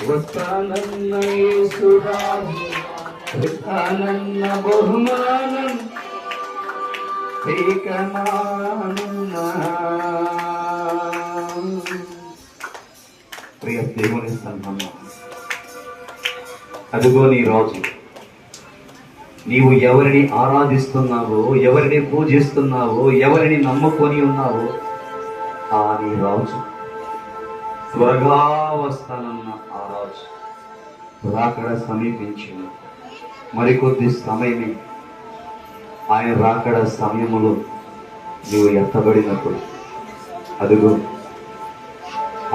వస్తానన్న యేసురాజు వస్తానన్న బహుమానం ప్రియ దేవుని సంబంధం, అదిగో నీ రాజు. నీవు ఎవరిని ఆరాధిస్తున్నావో, ఎవరిని పూజిస్తున్నావో, ఎవరిని నమ్ముకొని ఉన్నావో ఆ నీ రాజు త్వరగా వస్తానన్న ఆ రాజు రాకడ సమీపించింది. మరికొద్ది సమయమే ఆయన రాకడ సమయములో నీవు ఎత్తబడినప్పుడు అదుగో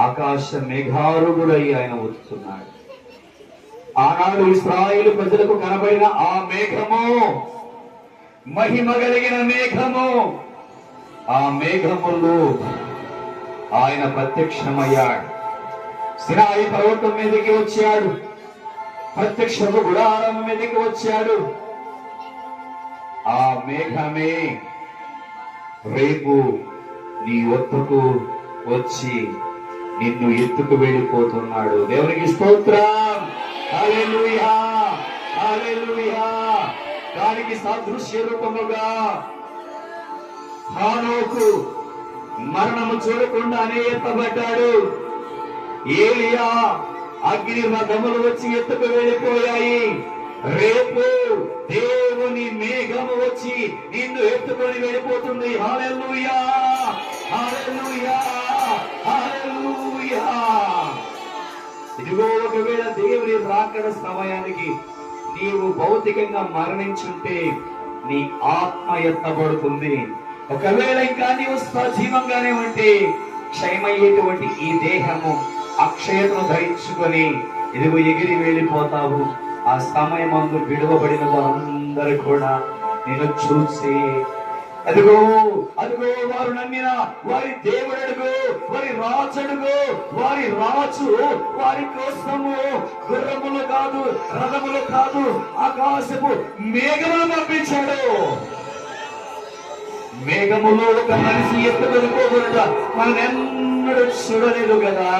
ఆకాశ మేఘారుడై ఆయన వస్తున్నాడు. ఆనాడు ఇశ్రాయేలు ప్రజలకు కనబడిన ఆ మేఘము మహిమ కలిగిన మేఘము. ఆ మేఘములో ఆయన ప్రత్యక్షమయ్యాడు. సినాయి పర్వతం మీదకి వచ్చాడు. ప్రత్యక్షపు గుడారం మీదకి వచ్చాడు. ఆ మేఘమే రేపు నీ వద్దకు వచ్చి నిన్ను ఎత్తుకు వెళ్ళిపోతున్నాడు. దేవునికి స్తోత్రం. హల్లెలూయా, హల్లెలూయా. దానికి సాదృశ్య రూపముగా హానోకు మరణము చూడకుండానే ఎత్తబడ్డాడు. ఏలియా అగ్ని రథములు వచ్చి ఎత్తుకు వెళ్ళిపోయాయి. రేపు దేవుని మేఘము వచ్చి నిన్ను ఎత్తుకొని వెళ్ళిపోతుంది. హల్లెలూయా, హల్లెలూయా, హల్లెలూయా. ఇదిగో ఒకవేళ దేవుని రాకడ సమయానికి నీవు భౌతికంగా మరణించుంటే నీ ఆత్మ ఎత్తబడుతుంది. ఒకవేళ ఇంకా నీవు సజీవంగానే ఉంటే క్షయమయ్యేటువంటి ఈ దేహము అక్షయతను ధరించుకొని ఇదిగో ఎగిరి వెళ్ళిపోతావు. ఆ సమయమందు విడువబడిన వారందరూ కూడా నేను చూసి అదిగో అదిగో వారు నమ్మిన వారి దేవుడు అడుగు, వారి రాజు అడుగు. వారి రాజు వారి కోసము గుర్రములు కాదు, రథములు కాదు, ఆకాశపు మేఘములు పంపించాడు. మేఘములో ఒక మనిషి ఎత్తుకొనిపోకుండా మనం ఎన్నడూ చూడలేదు కదా.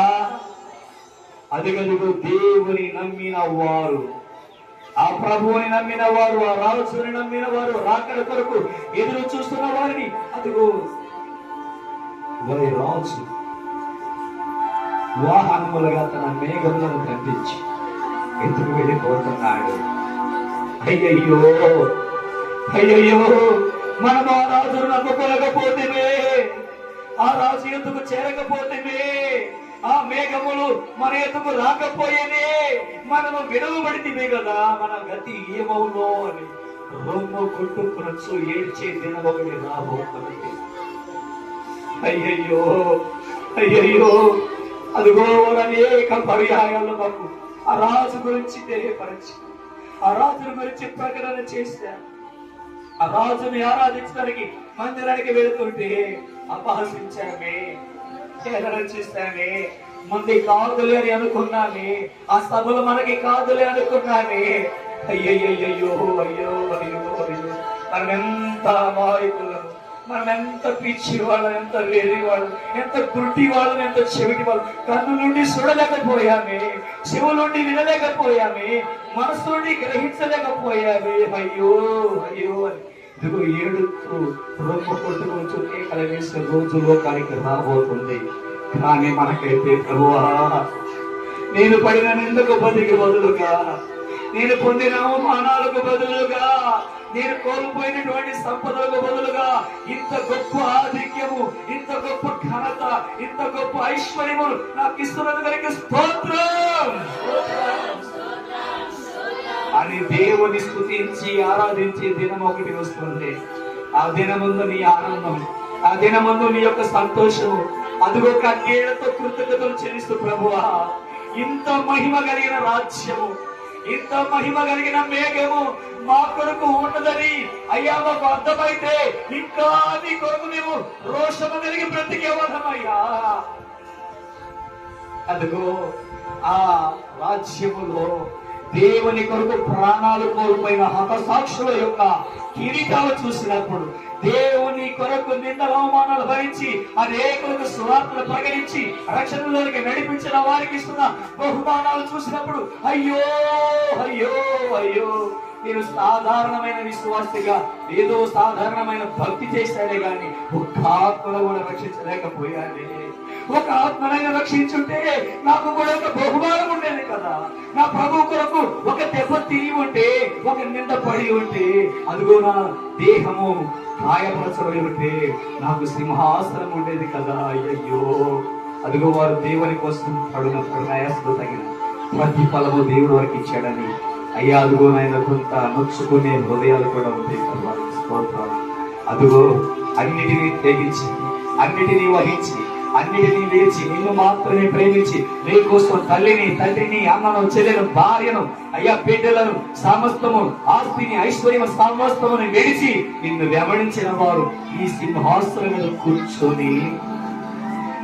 అదిగదిగో దేవుని నమ్మిన వారు, ఆ ప్రభువుని నమ్మిన వారు, ఆ రాజుని నమ్మిన వారు, రాకడ కొరకు ఎదురు చూస్తున్న వారిని అదిగో వారి రాజు వాహనములుగా తన మేఘములను కనిపించి ఎత్తుకు వెళ్ళిపోతున్నాడు. అయ్యయ్యో, అయ్యయ్యో, మనం ఆ రాజును నమ్ముకోలేకపోతేనే, ఆ రాజు ఎందుకు చేరకపోతేనే, ఆ మేఘములు మన ఎదుకు రాకపోయేనే, మనము విడవబడితే కదా మన గతి ఏమవునో అని రొమ్ము కొట్టుకునొచ్చు ఏడ్చే దినం ఒకటి రాబోతుంది. అయ్యయ్యో, అయ్యయ్యో. అదిగో అనేక పర్యాయాలు మాకు ఆ రాజు గురించి తెలియపరిచి, ఆ రాజుల గురించి ప్రకటన చేశారు. ఆ రాజుని ఆరాధించడానికి మందిరానికి వెళుతుంటే అపహసించామే, హేళన చేస్తామే. మంది కాదులే అని అనుకున్నామే, ఆ సభలు మనకి కాదులే అనుకున్నామే. అయ్యయ్యో, అయ్యో అయ్యో అయ్యో. మనం ఎంత అమాయకులను, మనం ఎంత పిచ్చి వాళ్ళం, ఎంత వేడి వాళ్ళం, ఎంత గుడ్డి వాళ్ళం, ఎంత చెవిటి వాళ్ళం. కన్ను నుండి చూడలేకపోయామే, చెవు నుండి వినలేకపోయామే, మనసు నుండి గ్రహించలేకపోయామే. అయ్యో అయ్యో అని ఇదిగో ఏడుతూ రొమ్ము కొట్టుకుంటూ కేకలు వేసే రోజు లోకానికి రాబోతుంది. కానీ మనకైతే ప్రభువా, నేను పడిన నిందకు బదులుగా, నేను పొందిన అవమానాలకు బదులుగా, నేను కోల్పోయినటువంటి సంపదలకు బదులుగా ఇంత గొప్ప ఆధిక్యము, ఇంత గొప్ప ఘనత, ఇంత గొప్ప ఐశ్వర్యము నాకు ఇస్తున్నది కనుక స్తోత్రం అని దేవుని స్తుతించి ఆరాధించే దినం ఒకటి వస్తుంది. ఆ దినముందు నీ ఆనందం, ఆ దినముందు నీ యొక్క సంతోషము అదిగో కన్నేళ్లతో కృతజ్ఞతలు చెల్లిస్తూ ప్రభువా, ఇంత మహిమ కలిగిన రాజ్యము, ఇంత మహిమ కలిగిన మేఘము మా కొరకు ఉన్నదని అయ్యా మాకు అర్థమైతే ఇంకా నీ కొరకు మేము రోషము కలిగి బ్రతికేవాళ్ళమయ్యా. అదిగో ఆ రాజ్యములో దేవుని కొరకు ప్రాణాలు కోల్పోయిన హతసాక్షుల యొక్క కిరీటాలు చూసినప్పుడు, దేవుని కొరకు నిందల అవమానాలు భరించి అనేకులకు సువార్తలు ప్రకటించి రక్షణలోనికి నడిపించిన వారికి ఇస్తున్న బహుమానాలు చూసినప్పుడు అయ్యో అయ్యో అయ్యో, నేను సాధారణమైన విశ్వాసిగా ఏదో సాధారణమైన భక్తి చేశానే గాని ఒక్క ఆత్మను కూడా రక్షించలేకపోయానే. ఒక ఆత్మనైనా రక్షించుంటే నాకు కూడా ఒక బహుమానం ఉండేది కదా. నా ప్రభు కొరకు ఒక దెబ్బ తిరిగి ఉంటే, ఒక నింద పడి ఉంటే, అదిగో నా దేహము గాయపరచబడి ఉంటే నాకు సింహాసనం ఉండేది కదా. అయ్యయ్యో, అదిగో వారు దేవుని కోసం పడిన ప్రయాసంలో తగిన ప్రతిఫలము దేవుడు వారికి ఇచ్చాడని అయ్యా. అదిగో నాయన కొంత నొచ్చుకునే హృదయాలు కూడా ఉంటాయి కదా. అదిగో అన్నిటినీ తెగించి, అన్నిటినీ వహించి, అన్నిటినీ విడిచి నిన్ను మాత్రమే ప్రేమించి నీ కోసం తల్లిని, తండ్రిని, అన్నను, చెల్లెను, భార్యను, అయ్యా బిడ్డలను, సమస్తము, ఆస్తిని, ఐశ్వర్యం, సమస్తమును విడిచి నిన్ను వెంబడించిన వారు ఈ సింహాసనం మీద కూర్చొని,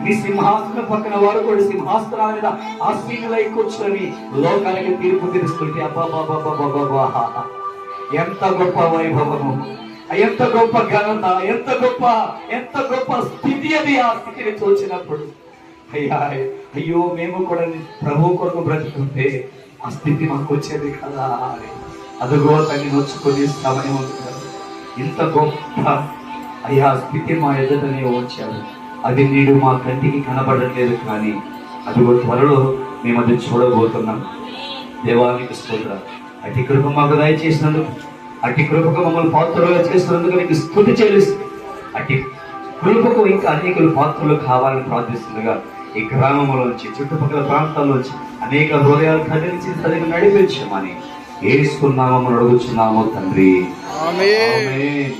నీ సింహాసనం పక్కన వారు కూడా సింహాసనాల మీద ఆసీనులై కూర్చొని లోకాలకి తీర్పు తీరుస్తుంటే అబ్బాబాబాబాబాబా, ఎంత గొప్ప వైభవము, ఎంత గొప్ప ఘనత, ఎంత గొప్ప స్థితి అది. ఆ స్థితిని చూసినప్పుడు అయ్యా అయ్యో, మేము కూడా ప్రభు కొరకు బ్రతుకుంటే ఆ స్థితి మాకు వచ్చేది కదా. అదిగో తల్లి నొచ్చుకునే సమయం ఉంటుంది. ఇంత గొప్ప అయ్యా స్థితి మా ఎదుటనే వచ్చాడు. అది నేడు మా కంటికి కనబడట్లేదు, కానీ అదిగో త్వరలో మేము అది చూడబోతున్నాం. దేవానికి స్తోత్రం. అతి కృప మాకు దయచేసినందుకు, అట్టి కృపకు మమ్మల్ని పాత్రలుగా చేసినందుకు నీకు స్తుతి చెల్లిస్తుంది. అట్టి కృపకు ఇంకా అనేకులు పాత్రలు కావాలని ప్రార్థిస్తుండగా ఈ గ్రామంలోంచి, చుట్టుపక్కల ప్రాంతాల్లోంచి అనేక హృదయాలు కదిలించి తనకు నడిపించమని యేసు నామమున అడుగుచున్నాము తండ్రి. ఆమేన్.